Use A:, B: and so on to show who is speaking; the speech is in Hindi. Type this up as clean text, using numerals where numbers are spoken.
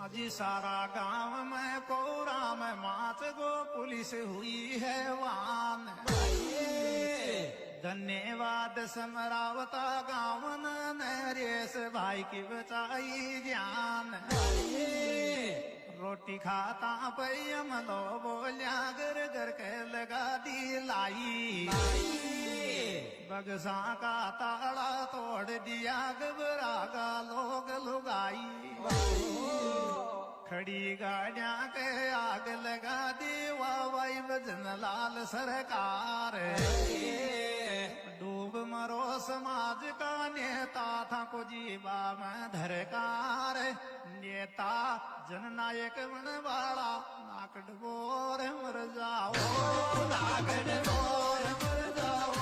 A: अजी सारा गांव में कोरा में मात गो पुलिस हुई है वान। धन्यवाद समरावता गाँव नरेश भाई की बचाई जान। रोटी खाता पई अमलो बोलिया घर घर के लगा दी लाई। बगसा का ताड़ा तोड़ दिया घबरा का लोग लुगाई। खड़ी गाड़ियां के आग लगा दी वाई भजन लाल सरकार। डूब मरो समाज का नेता था को जीवा में धरकार। नेता जननायक बनवाड़ा नाक डबोर मर जाओ, नाक डबोर मर जाओ।